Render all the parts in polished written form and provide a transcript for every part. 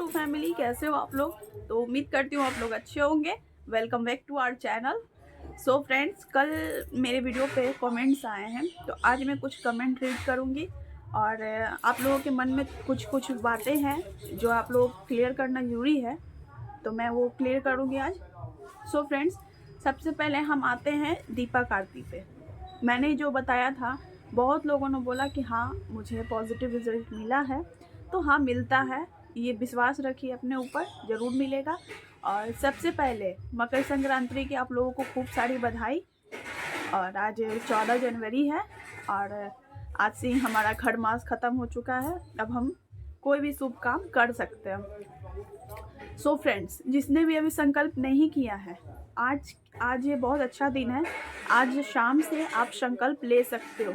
To family, कैसे हो आप लोग। तो उम्मीद करती हूँ आप लोग अच्छे होंगे। Welcome back to our channel. So friends, कल मेरे वीडियो पे कमेंट्स आए हैं, तो आज मैं कुछ कमेंट रीड करूँगी और आप लोगों के मन में कुछ कुछ बातें हैं जो आप लोग क्लियर करना ज़रूरी है, तो मैं वो क्लियर करूँगी आज। सो फ्रेंड्स, सबसे पहले हम आते हैं दीपा कार्ती पे। मैंने जो बताया था, बहुत लोगों ने बोला कि हाँ मुझे पॉजिटिव रिजल्ट मिला है। तो हाँ, मिलता है, ये विश्वास रखिए अपने ऊपर, ज़रूर मिलेगा। और सबसे पहले मकर संक्रांति की आप लोगों को खूब सारी बधाई। और आज 14 जनवरी है और आज से ही हमारा खड़ मास ख़त्म हो चुका है। अब हम कोई भी शुभ काम कर सकते हैं। सो फ्रेंड्स, जिसने भी अभी संकल्प नहीं किया है, आज ये बहुत अच्छा दिन है। आज शाम से आप संकल्प ले सकते हो,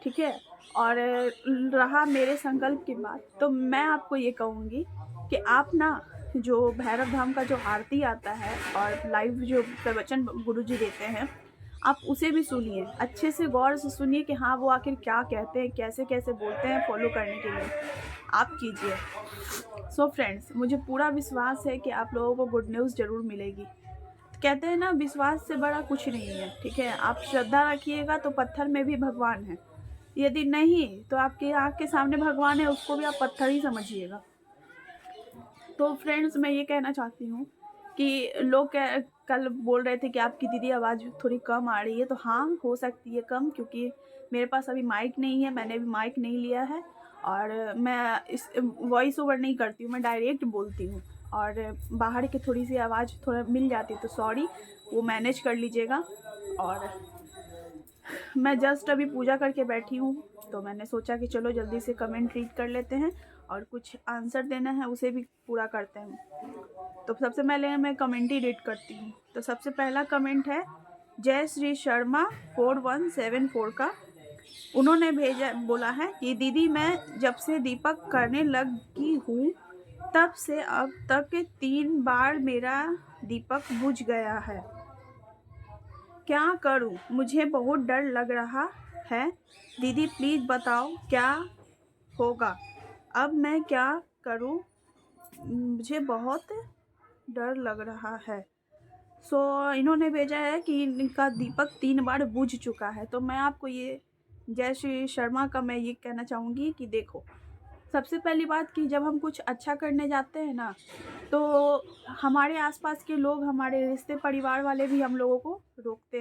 ठीक है। और रहा मेरे संकल्प की बात, तो मैं आपको ये कहूँगी कि आप ना, जो भैरव धाम का जो आरती आता है और लाइव जो प्रवचन गुरुजी देते हैं, आप उसे भी सुनिए, अच्छे से गौर से सुनिए कि हाँ वो आखिर क्या कहते हैं, कैसे कैसे बोलते हैं। फॉलो करने के लिए आप कीजिए। सो फ्रेंड्स, मुझे पूरा विश्वास है कि आप लोगों को गुड न्यूज़ ज़रूर मिलेगी। कहते हैं ना, विश्वास से बड़ा कुछ नहीं है, ठीक है। आप श्रद्धा रखिएगा तो पत्थर में भी भगवान है, यदि नहीं तो आपके आँख के सामने भगवान है, उसको भी आप पत्थर ही समझिएगा। तो फ्रेंड्स, मैं ये कहना चाहती हूँ कि लोग कल बोल रहे थे कि आपकी दीदी आवाज़ थोड़ी कम आ रही है, तो हाँ हो सकती है कम, क्योंकि मेरे पास अभी माइक नहीं है, मैंने भी माइक नहीं लिया है और मैं इस वॉइस ओवर नहीं करती हूँ, मैं डायरेक्ट बोलती हूँ और बाहर की थोड़ी सी आवाज़ थोड़ा मिल जाती है, तो सॉरी, वो मैनेज कर लीजिएगा। और मैं जस्ट अभी पूजा करके बैठी हूँ, तो मैंने सोचा कि चलो जल्दी से कमेंट रीड कर लेते हैं और कुछ आंसर देना है उसे भी पूरा करते हैं। तो सबसे पहले मैं कमेंट ही रीड करती हूँ। तो सबसे पहला कमेंट है जय श्री शर्मा 4174 का। उन्होंने भेजा, बोला है कि दीदी, मैं जब से दीपक करने लगी हूँ तब से अब तक 3 बार मेरा दीपक बुझ गया है। क्या करूं? मुझे बहुत डर लग रहा है। दीदी प्लीज़ बताओ क्या होगा? अब मैं क्या करूं? मुझे बहुत डर लग रहा है। सो इन्होंने भेजा है कि इनका दीपक 3 बार बुझ चुका है। तो मैं आपको ये, जय श्री शर्मा का, मैं ये कहना चाहूँगी कि देखो, सबसे पहली बात कि जब हम कुछ अच्छा करने जाते हैं ना, तो हमारे आसपास के लोग, हमारे रिश्ते परिवार वाले भी हम लोगों को रोकते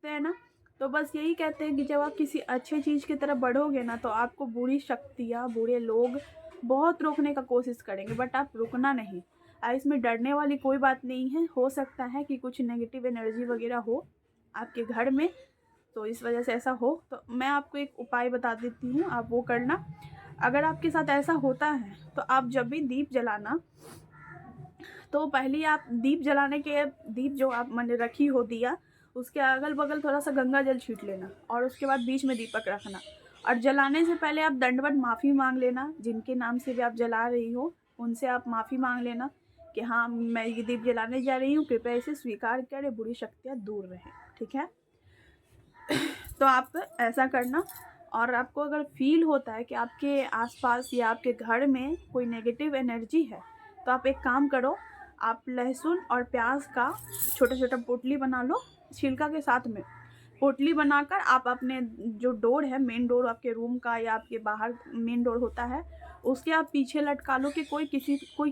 हैं ना। तो बस यही कहते हैं कि जब आप किसी अच्छी चीज़ की तरफ बढ़ोगे ना, तो आपको बुरी शक्तियाँ, बुरे लोग बहुत रोकने का कोशिश करेंगे, बट आप रुकना नहीं। इसमें डरने वाली कोई बात नहीं है। हो सकता है कि कुछ नेगेटिव एनर्जी वगैरह हो आपके घर में, तो इस वजह से ऐसा हो। तो मैं आपको एक उपाय बता देती हूँ, आप वो करना। अगर आपके साथ ऐसा होता है तो आप जब भी दीप जलाना, तो पहले आप दीप जलाने के, दीप जो आप मैंने रखी हो दिया, उसके अगल बगल थोड़ा सा गंगा जल छीट लेना और उसके बाद बीच में दीपक रखना। और जलाने से पहले आप दंडवत माफ़ी मांग लेना, जिनके नाम से भी आप जला रही हो उनसे आप माफ़ी मांग लेना कि हाँ मैं ये दीप जलाने जा रही हूँ, कृपया इसे स्वीकार करें, बुरी शक्तियाँ दूर रहें, ठीक है। तो आप ऐसा करना। और आपको अगर फील होता है कि आपके आसपास या आपके घर में कोई नेगेटिव एनर्जी है, तो आप एक काम करो, आप लहसुन और प्याज का छोटा छोटा पोटली बना लो, छिलका के साथ में पोटली बनाकर आप अपने जो डोर है, मेन डोर आपके रूम का या आपके बाहर मेन डोर होता है, उसके आप पीछे लटका लो कि कोई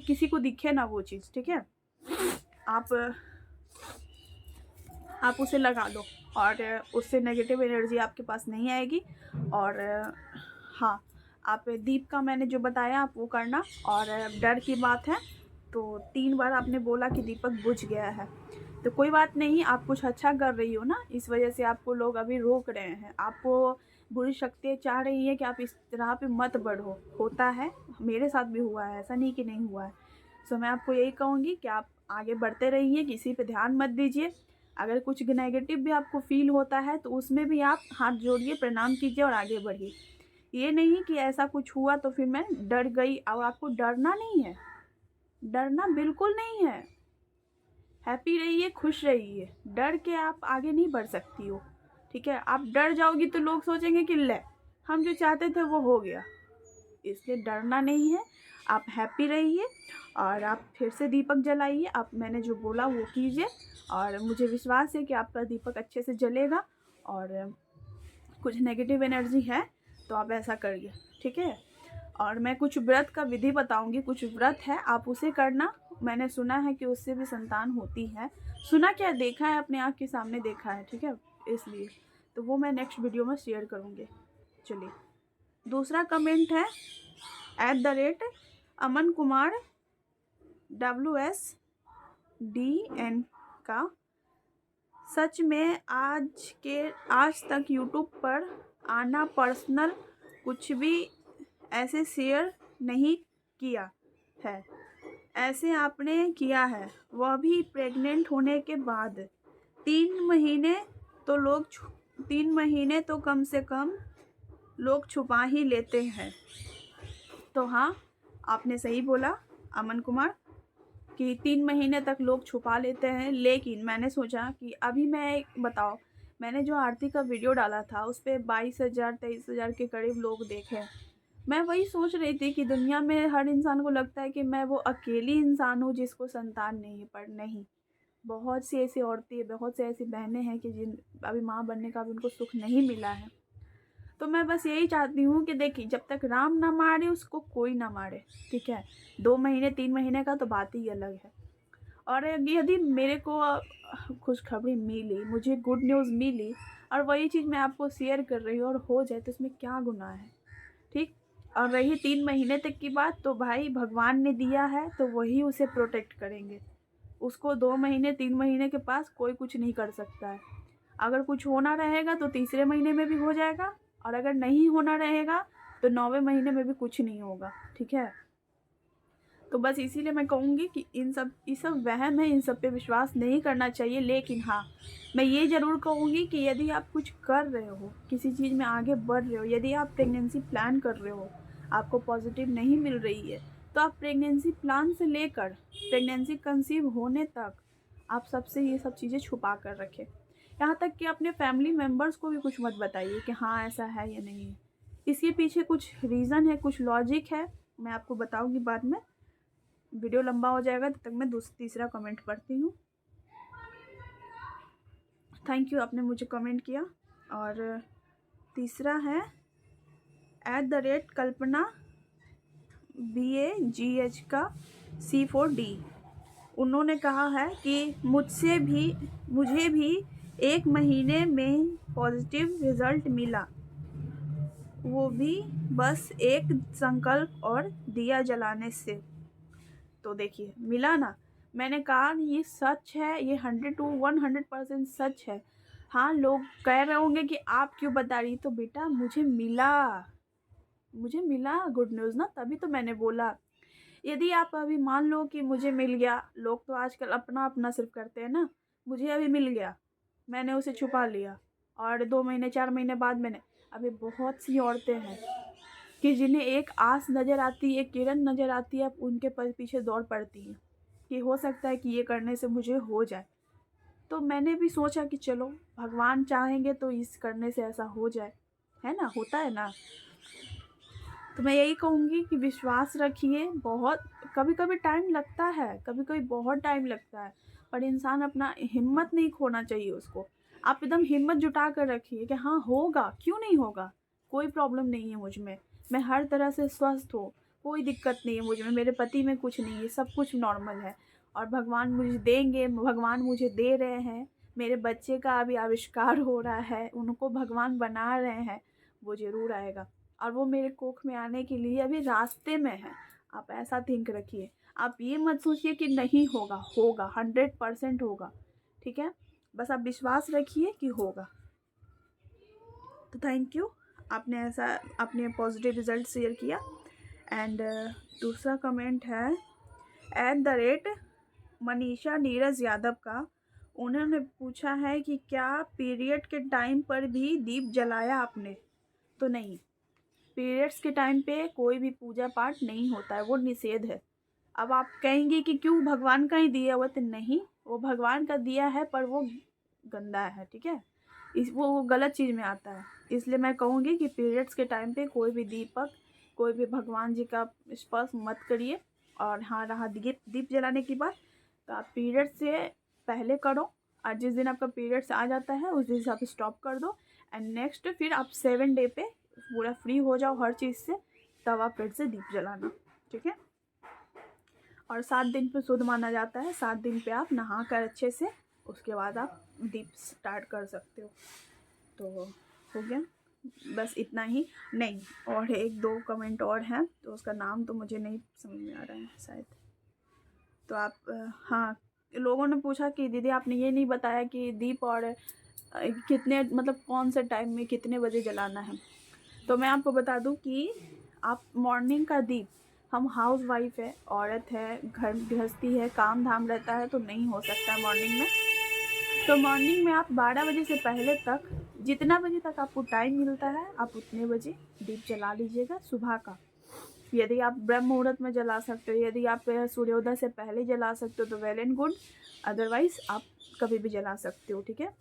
किसी को दिखे ना वो चीज़, ठीक है। आप उसे लगा लो और उससे नेगेटिव एनर्जी आपके पास नहीं आएगी। और हाँ, आप दीप का मैंने जो बताया आप वो करना। और डर की बात है, तो 3 बार आपने बोला कि दीपक बुझ गया है, तो कोई बात नहीं, आप कुछ अच्छा कर रही हो ना, इस वजह से आपको लोग अभी रोक रहे हैं। आपको बुरी शक्तियाँ चाह रही है कि आप इस राह पे मत बढ़ो। होता है, मेरे साथ भी हुआ है, ऐसा नहीं कि नहीं हुआ है। सो मैं आपको यही कहूँगी कि आप आगे बढ़ते रहिए, किसी पे ध्यान मत दीजिए। अगर कुछ नेगेटिव भी आपको फील होता है तो उसमें भी आप हाथ जोड़िए, प्रणाम कीजिए और आगे बढ़िए। ये नहीं कि ऐसा कुछ हुआ तो फिर मैं डर गई। और आपको डरना नहीं है, डरना बिल्कुल नहीं है। हैप्पी रहिए, खुश रहिए। डर के आप आगे नहीं बढ़ सकती हो, ठीक है। आप डर जाओगी तो लोग सोचेंगे कि ले, हम जो चाहते थे वो हो गया, इसलिए डरना नहीं है। आप हैप्पी रहिए और आप फिर से दीपक जलाइए। आप मैंने जो बोला वो कीजिए और मुझे विश्वास है कि आपका दीपक अच्छे से जलेगा। और कुछ नेगेटिव एनर्जी है तो आप ऐसा करिए, ठीक है। और मैं कुछ व्रत का विधि बताऊंगी, कुछ व्रत है आप उसे करना। मैंने सुना है कि उससे भी संतान होती है। सुना क्या, देखा है, अपने आँख के सामने देखा है, ठीक है। इसलिए तो वो मैं नेक्स्ट वीडियो में शेयर करूँगी। चलिए, दूसरा कमेंट है @अमन कुमार WSDN का। सच में आज तक यूट्यूब पर आना पर्सनल कुछ भी ऐसे शेयर नहीं किया है। ऐसे आपने किया है, वह भी प्रेग्नेंट होने के बाद। 3 महीने तो 3 महीने तो कम से कम लोग छुपा ही लेते हैं। तो हाँ, आपने सही बोला अमन कुमार कि 3 महीने तक लोग छुपा लेते हैं। लेकिन मैंने सोचा कि अभी मैं बताओ, मैंने जो आरती का वीडियो डाला था उस पर 22,000 23,000 के करीब लोग देखे। मैं वही सोच रही थी कि दुनिया में हर इंसान को लगता है कि मैं वो अकेली इंसान हूँ जिसको संतान नहीं है, पर नहीं, बहुत सी ऐसी औरतें, बहुत सी ऐसी बहनें हैं कि जिन अभी माँ बनने का भी उनको सुख नहीं मिला है। तो मैं बस यही चाहती हूँ कि देखिए, जब तक राम ना मारे उसको कोई ना मारे, ठीक है। 2 महीने 3 महीने का तो बात ही अलग है। और यदि मेरे को खुशखबरी मिली, मुझे गुड न्यूज़ मिली और वही चीज़ मैं आपको शेयर कर रही हूँ और हो जाए तो इसमें क्या गुनाह है, ठीक। और रही 3 महीने तक की बात, तो भाई भगवान ने दिया है तो वही उसे प्रोटेक्ट करेंगे। उसको 2 महीने 3 महीने के पास कोई कुछ नहीं कर सकता है। अगर कुछ होना रहेगा तो तीसरे महीने में भी हो जाएगा, और अगर नहीं होना रहेगा तो 9वें महीने में भी कुछ नहीं होगा, ठीक है। तो बस इसीलिए मैं कहूँगी कि ये सब वहम है, इन सब पे विश्वास नहीं करना चाहिए। लेकिन हाँ, मैं ये ज़रूर कहूँगी कि यदि आप कुछ कर रहे हो, किसी चीज़ में आगे बढ़ रहे हो, यदि आप प्रेगनेंसी प्लान कर रहे हो, आपको पॉजिटिव नहीं मिल रही है, तो आप प्रेगनेंसी प्लान से लेकर प्रेगनेंसी कंसीव होने तक आप सबसे ये सब चीज़ें छुपा कर रखें। यहाँ तक कि अपने फैमिली मेम्बर्स को भी कुछ मत बताइए कि हाँ ऐसा है या नहीं है। इसके पीछे कुछ रीज़न है, कुछ लॉजिक है, मैं आपको बताऊँगी बाद में। वीडियो लंबा हो जाएगा, तब तक मैं तीसरा कमेंट पढ़ती हूँ। थैंक यू, आपने मुझे कमेंट किया। और तीसरा है @कल्पना BAGH का C4D। उन्होंने कहा है कि मुझे भी 1 महीने में पॉजिटिव रिज़ल्ट मिला, वो भी बस एक संकल्प और दिया जलाने से। तो देखिए, मिला ना, मैंने कहा ये सच है, ये 100 to 100% सच है। हाँ, लोग कह रहे होंगे कि आप क्यों बता रही, तो बेटा मुझे मिला गुड न्यूज़ ना, तभी तो मैंने बोला। यदि आप अभी मान लो कि मुझे मिल गया, लोग तो आजकल अपना अपना सिर्फ करते हैं ना, मुझे अभी मिल गया, मैंने उसे छुपा लिया और 2 महीने 4 महीने बाद मैंने, अभी बहुत सी औरतें हैं कि जिन्हें एक आस नज़र आती है, एक किरण नज़र आती है, उनके पीछे दौड़ पड़ती हैं कि हो सकता है कि ये करने से मुझे हो जाए। तो मैंने भी सोचा कि चलो भगवान चाहेंगे तो इस करने से ऐसा हो जाए, है ना, होता है ना। तो मैं यही कहूँगी कि विश्वास रखिए। बहुत कभी कभी टाइम लगता है, कभी कभी बहुत टाइम लगता है, पर इंसान अपना हिम्मत नहीं खोना चाहिए उसको। आप एकदम हिम्मत जुटा कर रखिए कि हाँ होगा, क्यों नहीं होगा, कोई प्रॉब्लम नहीं है मुझ में, मैं हर तरह से स्वस्थ हूँ, कोई दिक्कत नहीं है मुझ में, मेरे पति में कुछ नहीं है, सब कुछ नॉर्मल है और भगवान मुझे देंगे, भगवान मुझे दे रहे हैं। मेरे बच्चे का अभी आविष्कार हो रहा है, उनको भगवान बना रहे हैं, वो ज़रूर आएगा और वो मेरे कोख में आने के लिए अभी रास्ते में है। आप ऐसा थिंक रखिए, आप ये मत सोचिए कि नहीं होगा, होगा 100% होगा, ठीक है। बस आप विश्वास रखिए कि होगा। तो थैंक यू, आपने पॉजिटिव रिज़ल्ट शेयर किया। एंड दूसरा कमेंट है @मनीषा नीरज यादव का। उन्होंने पूछा है कि क्या पीरियड के टाइम पर भी दीप जलाया आपने। तो नहीं, पीरियड्स के टाइम पे कोई भी पूजा पाठ नहीं होता है, वो निषेध है। अब आप कहेंगे कि क्यों, भगवान का ही दिया हुआ, तो नहीं, वो भगवान का दिया है पर वो गंदा है, ठीक है, वो गलत चीज़ में आता है। इसलिए मैं कहूँगी कि पीरियड्स के टाइम पे कोई भी दीपक कोई भी भगवान जी का स्पर्श मत करिए। और हाँ, रहा दीप जलाने की बात, तो आप पीरियड से पहले करो, और जिस दिन आपका पीरियड्स आ जाता है उस दिन से आप स्टॉप कर दो। एंड नेक्स्ट फिर आप 7 डे पे पूरा फ्री हो जाओ हर चीज़ से, तब आप फिर से दीप जलाना, ठीक है। और 7 दिन पे शुद्ध माना जाता है, 7 दिन पे आप नहा कर अच्छे से, उसके बाद आप दीप स्टार्ट कर सकते हो। तो हो गया, बस इतना ही। नहीं, और एक दो कमेंट और हैं, तो उसका नाम तो मुझे नहीं समझ में आ रहा है शायद। तो आप हाँ, लोगों ने पूछा कि दीदी आपने ये नहीं बताया कि दीप और कितने मतलब कौन से टाइम में कितने बजे जलाना है। तो मैं आपको बता दूं कि आप मॉर्निंग का दीप, हम हाउस वाइफ है, औरत है, घर गृहस्थी है, काम धाम रहता है, तो नहीं हो सकता है मॉर्निंग में। तो मॉर्निंग में आप 12 बजे से पहले तक, जितना बजे तक आपको टाइम मिलता है आप उतने बजे दीप जला लीजिएगा सुबह का। यदि आप ब्रह्म मुहूर्त में जला सकते हो, यदि आप सूर्योदय से पहले जला सकते हो तो वेल एंड गुड, अदरवाइज़ आप कभी भी जला सकते हो, ठीक है।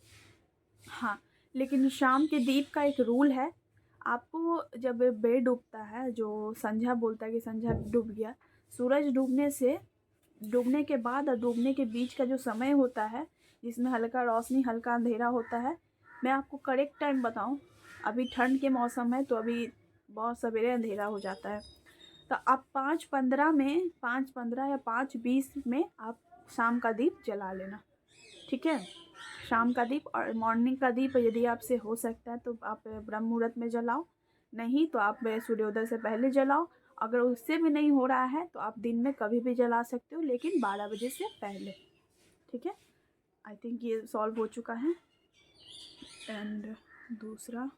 हाँ, लेकिन शाम के दीप का एक रूल है, आपको जब बेड डूबता है, जो संझा बोलता है कि संझा डूब गया, सूरज डूबने के बाद और डूबने के बीच का जो समय होता है, जिसमें हल्का रोशनी हल्का अंधेरा होता है, मैं आपको करेक्ट टाइम बताऊं, अभी ठंड के मौसम है तो अभी बहुत सवेरे अंधेरा हो जाता है, तो आप 5:15 या 5:20 में आप शाम का दीप जला लेना, ठीक है। शाम का दीप और मॉर्निंग का दीप यदि आपसे हो सकता है तो आप ब्रह्म मुहूर्त में जलाओ, नहीं तो आप सूर्योदय से पहले जलाओ। अगर उससे भी नहीं हो रहा है तो आप दिन में कभी भी जला सकते हो, लेकिन 12 बजे से पहले, ठीक है। आई थिंक ये सॉल्व हो चुका है। एंड दूसरा,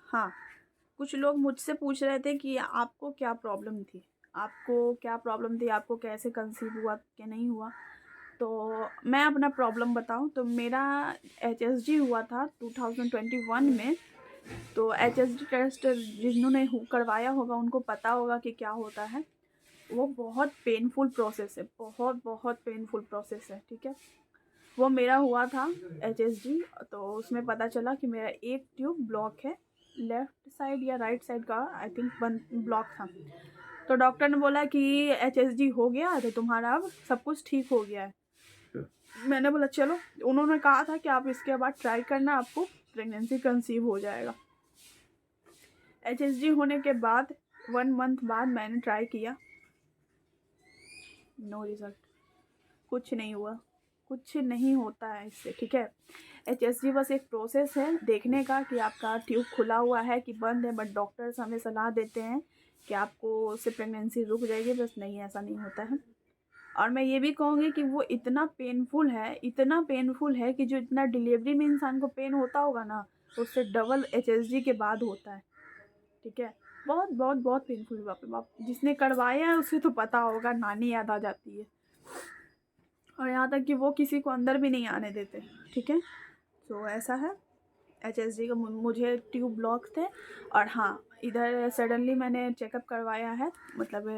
हाँ, कुछ लोग मुझसे पूछ रहे थे कि आपको क्या प्रॉब्लम थी, आपको कैसे कंसीव हुआ, क्या नहीं हुआ। तो मैं अपना प्रॉब्लम बताऊं तो मेरा HSG हुआ था 2021 में। तो HSG टेस्ट जिन्होंने करवाया होगा उनको पता होगा कि क्या होता है। वो बहुत पेनफुल प्रोसेस है, बहुत बहुत पेनफुल प्रोसेस है, ठीक है। वो मेरा हुआ था HSG, तो उसमें पता चला कि मेरा एक ट्यूब ब्लॉक है, लेफ़्ट साइड या राइट साइड का आई थिंक ब्लॉक था। तो डॉक्टर ने बोला कि HSG हो गया तो तुम्हारा अब सब कुछ ठीक हो गया है। मैंने बोला चलो, उन्होंने कहा था कि आप इसके बाद ट्राई करना, आपको प्रेगनेंसी कंसीव हो जाएगा। HSG होने के बाद 1 मंथ बाद मैंने ट्राई किया, नो रिज़ल्ट, कुछ नहीं हुआ, कुछ नहीं होता है इससे, ठीक है। HSG बस एक प्रोसेस है देखने का कि आपका ट्यूब खुला हुआ है कि बंद है, बट डॉक्टर्स हमें सलाह देते हैं कि आपको उससे प्रेगनेंसी रुक जाएगी, बस नहीं, ऐसा नहीं होता है। और मैं ये भी कहूँगी कि वो इतना पेनफुल है कि जो इतना डिलीवरी में इंसान को पेन होता होगा ना, उससे डबल HSG के बाद होता है, ठीक है। बहुत बहुत बहुत पेनफुल, बाप रे बाप, जिसने करवाया है उसे तो पता होगा, नानी याद आ जाती है। और यहाँ तक कि वो किसी को अंदर भी नहीं आने देते, ठीक है। तो ऐसा है, HSG का मुझे ट्यूब ब्लॉक थे। और हाँ, इधर सडनली मैंने चेकअप करवाया है, मतलब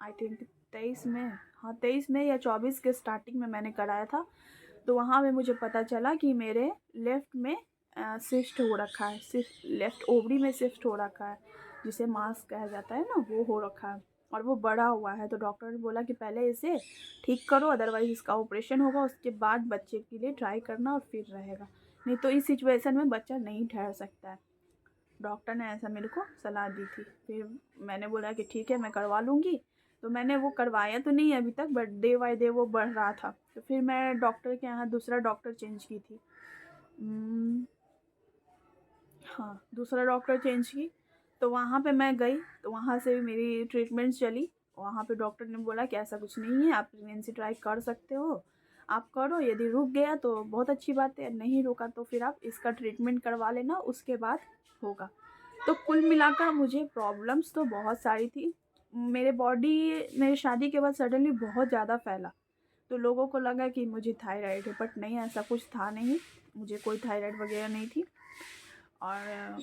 आई थिंक 23 में, हाँ 23 में या 24 के स्टार्टिंग में मैंने कराया था। तो वहाँ पे मुझे पता चला कि मेरे लेफ़्ट में सिस्ट हो रखा है, सिस्ट लेफ़्ट ओवरी में सिस्ट हो रखा है, जिसे मास कहा जाता है ना, वो हो रखा है और वो बड़ा हुआ है। तो डॉक्टर ने बोला कि पहले इसे ठीक करो, अदरवाइज़ इसका ऑपरेशन होगा, उसके बाद बच्चे के लिए ट्राई करना और फिर रहेगा, नहीं तो इस सिचुएशन में बच्चा नहीं ठहर सकता है। डॉक्टर ने ऐसा मेरे को सलाह दी थी। फिर मैंने बोला कि ठीक है मैं करवा लूँगी। तो मैंने वो करवाया तो नहीं अभी तक, बट डे बाय डे वो बढ़ रहा था। तो फिर मैं डॉक्टर के यहाँ दूसरा डॉक्टर चेंज की थी। हाँ, दूसरा डॉक्टर चेंज की। तो वहाँ पे मैं गई, तो वहाँ से भी मेरी ट्रीटमेंट चली। वहाँ पे डॉक्टर ने बोला कि ऐसा कुछ नहीं है, आप प्रेगनेंसी ट्राई कर सकते हो, आप करो, यदि रुक गया तो बहुत अच्छी बात है, नहीं रुका तो फिर आप इसका ट्रीटमेंट करवा लेना, उसके बाद होगा। तो कुल मिलाकर मुझे प्रॉब्लम्स तो बहुत सारी थी। मेरी शादी के बाद सडनली बहुत ज़्यादा फैला, तो लोगों को लगा कि मुझे थायराइड है, बट नहीं, ऐसा कुछ था नहीं, मुझे कोई थायराइड वगैरह नहीं थी। और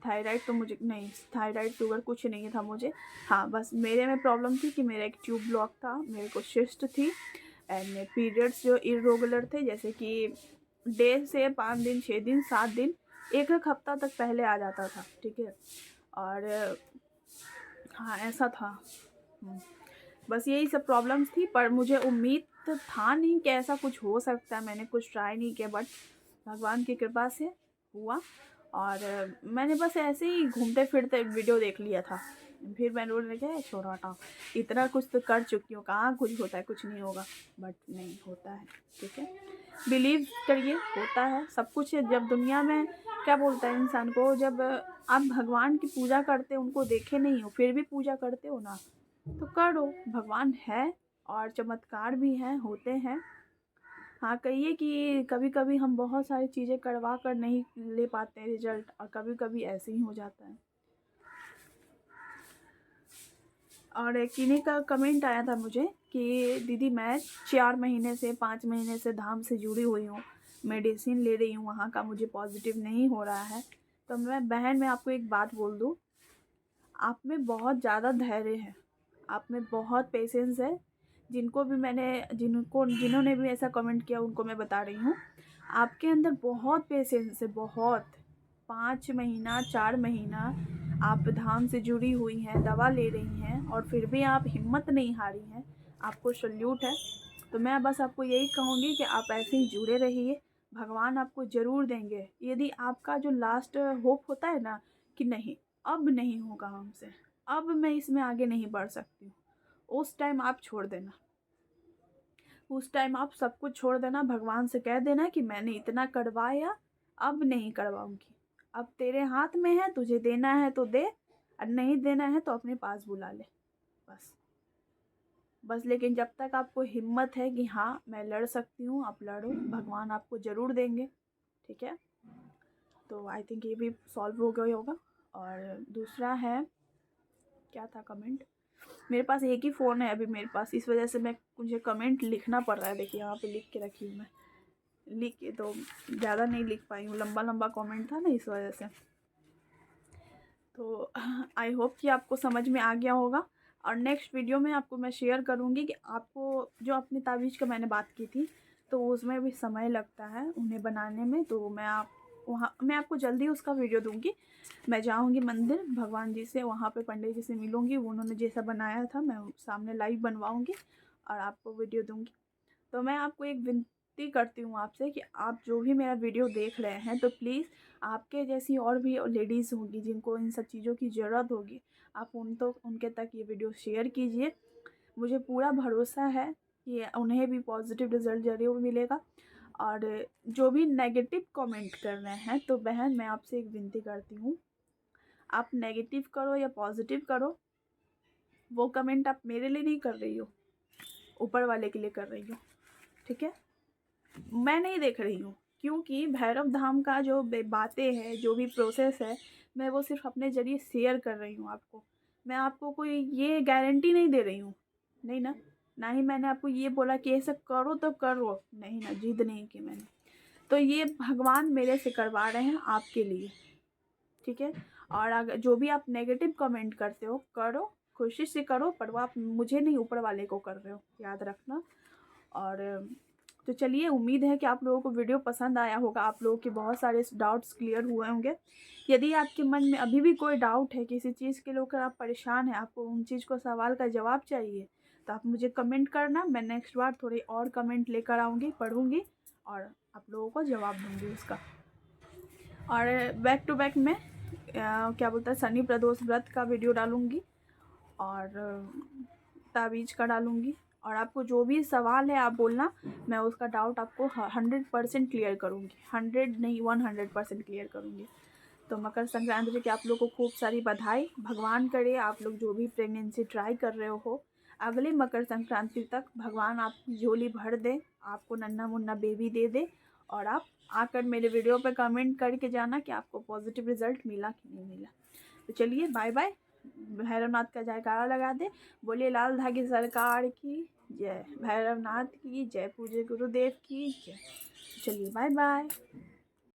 थायराइड तो मुझे नहीं, थायराइड शुगर कुछ नहीं था मुझे। हाँ, बस मेरे में प्रॉब्लम थी कि मेरा एक ट्यूब ब्लॉक था, मेरे को सिस्ट थी, एंड पीरियड्स जो इरेगुलर थे, जैसे कि डे से 5 दिन, 6 दिन, 7 दिन एक हफ्ता तक पहले आ जाता था, ठीक है। और हाँ ऐसा था। बस यही सब प्रॉब्लम्स थी, पर मुझे उम्मीद था नहीं कि ऐसा कुछ हो सकता है। मैंने कुछ ट्राई नहीं किया, बट भगवान की कृपा से हुआ। और मैंने बस ऐसे ही घूमते फिरते वीडियो देख लिया था, फिर मैंने बोलने लगा छोड़ो हटाओ, इतना कुछ तो कर चुकी हूँ, कहाँ कुछ होता है, कुछ नहीं होगा। बट नहीं होता है, ठीक है। बिलीव करिए, होता है सब कुछ। जब दुनिया में क्या बोलता है इंसान को, जब आप भगवान की पूजा करते हो, उनको देखे नहीं हो फिर भी पूजा करते हो ना, तो करो, भगवान है और चमत्कार भी हैं, होते हैं। हाँ कहिए कि कभी कभी हम बहुत सारी चीज़ें करवा कर नहीं ले पाते हैं रिजल्ट, और कभी कभी ऐसे ही हो जाता है। और एक किन्हीं का कमेंट आया था मुझे कि दीदी मैं 4 महीने से 5 महीने से धाम से जुड़ी हुई हूँ, मेडिसिन ले रही हूँ, वहाँ का मुझे पॉजिटिव नहीं हो रहा है। तो मैं आपको एक बात बोल दूँ, आप में बहुत ज़्यादा धैर्य है, आप में बहुत पेशेंस है। जिन्होंने भी ऐसा कमेंट किया उनको मैं बता रही हूँ, आपके अंदर बहुत पेशेंस है, बहुत। 5 महीना 4 महीना आप धाम से जुड़ी हुई हैं, दवा ले रही हैं, और फिर भी आप हिम्मत नहीं हारी हैं, आपको सल्यूट है। तो मैं बस आपको यही कहूँगी कि आप ऐसे ही जुड़े रहिए, भगवान आपको ज़रूर देंगे। यदि आपका जो लास्ट होप होता है ना कि नहीं अब नहीं होगा हमसे, अब मैं इसमें आगे नहीं बढ़ सकती हूँ, उस टाइम आप छोड़ देना, उस टाइम आप सब कुछ छोड़ देना, भगवान से कह देना कि मैंने इतना करवाया, अब नहीं करवाऊंगी, अब तेरे हाथ में है, तुझे देना है तो दे, और नहीं देना है तो अपने पास बुला ले। बस बस लेकिन जब तक आपको हिम्मत है कि हाँ मैं लड़ सकती हूँ, आप लड़ो, भगवान आपको ज़रूर देंगे, ठीक है। तो आई थिंक ये भी सॉल्व हो गया होगा। और दूसरा है, क्या था कमेंट, मेरे पास एक ही फ़ोन है अभी मेरे पास, इस वजह से मुझे कमेंट लिखना पड़ रहा है। देखिए यहाँ पे लिख के रखी हूँ मैं, लिख के तो ज़्यादा नहीं लिख पाई हूँ, लंबा लंबा कमेंट था ना, इस वजह से। तो आई होप कि आपको समझ में आ गया होगा। और नेक्स्ट वीडियो में आपको मैं शेयर करूँगी कि आपको जो अपनी ताबीज़ का मैंने बात की थी, तो उसमें भी समय लगता है उन्हें बनाने में, तो मैं आपको जल्दी उसका वीडियो दूँगी। मैं जाऊँगी मंदिर भगवान जी से, वहाँ पे पंडित जी से मिलूँगी, उन्होंने जैसा बनाया था मैं सामने लाइव बनवाऊँगी और आपको वीडियो दूँगी। तो मैं आपको एक विनती करती हूँ आपसे कि आप जो भी मेरा वीडियो देख रहे हैं, तो प्लीज़ आपके जैसी और भी लेडीज़ होंगी जिनको इन सब चीज़ों की ज़रूरत होगी, आप उनके तक ये वीडियो शेयर कीजिए। मुझे पूरा भरोसा है कि उन्हें भी पॉजिटिव रिज़ल्ट ज़रूर मिलेगा। और जो भी नेगेटिव कमेंट कर रहे हैं, तो बहन मैं आपसे एक विनती करती हूँ, आप नेगेटिव करो या पॉजिटिव करो, वो कमेंट आप मेरे लिए नहीं कर रही हो, ऊपर वाले के लिए कर रही हो, ठीक है। मैं नहीं देख रही हूँ, क्योंकि भैरव धाम का जो बातें हैं, जो भी प्रोसेस है, मैं वो सिर्फ अपने ज़रिए शेयर कर रही हूँ आपको। मैं आपको कोई ये गारंटी नहीं दे रही हूँ, नहीं ना, ना ही मैंने आपको ये बोला कि ऐसा करो तो करो, नहीं ना, जिद नहीं की मैंने। तो ये भगवान मेरे से करवा रहे हैं आपके लिए, ठीक है। और अगर जो भी आप नेगेटिव कमेंट करते हो, करो, खुशी से करो, पर वो आप मुझे नहीं, ऊपर वाले को कर रहे हो, याद रखना। और तो चलिए, उम्मीद है कि आप लोगों को वीडियो पसंद आया होगा, आप लोगों के बहुत सारे डाउट्स क्लियर हुए होंगे। यदि आपके मन में अभी भी कोई डाउट है, किसी चीज़ के लेकर आप परेशान हैं, आपको उन चीज़ को सवाल का जवाब चाहिए, तो आप मुझे कमेंट करना, मैं नेक्स्ट बार थोड़ी और कमेंट लेकर आऊँगी, पढ़ूँगी और आप लोगों को जवाब दूँगी उसका। और बैक टू बैक मैं क्या बोलता है, शनि प्रदोष व्रत का वीडियो डालूँगी और ताबीज़ का डालूँगी। और आपको जो भी सवाल है आप बोलना, मैं उसका डाउट आपको 100% क्लियर करूँगी, 100 नहीं 100% क्लियर करूँगी। तो मकर संक्रांति की आप लोग को खूब सारी बधाई। भगवान करे आप लोग जो भी प्रेगनेंसी ट्राई कर रहे हो, अगले मकर संक्रांति तक भगवान आपकी झोली भर दे, आपको नन्हा मुन्ना बेबी दे दे। और आप आकर मेरे वीडियो पे कमेंट करके जाना कि आपको पॉजिटिव रिज़ल्ट मिला कि नहीं मिला। तो चलिए बाय बाय, भैरवनाथ का जयकारा लगा दे, बोलिए लाल धागी सरकार की जय, भैरवनाथ की जय, पूज्य गुरुदेव की जय। चलिए बाय बाय।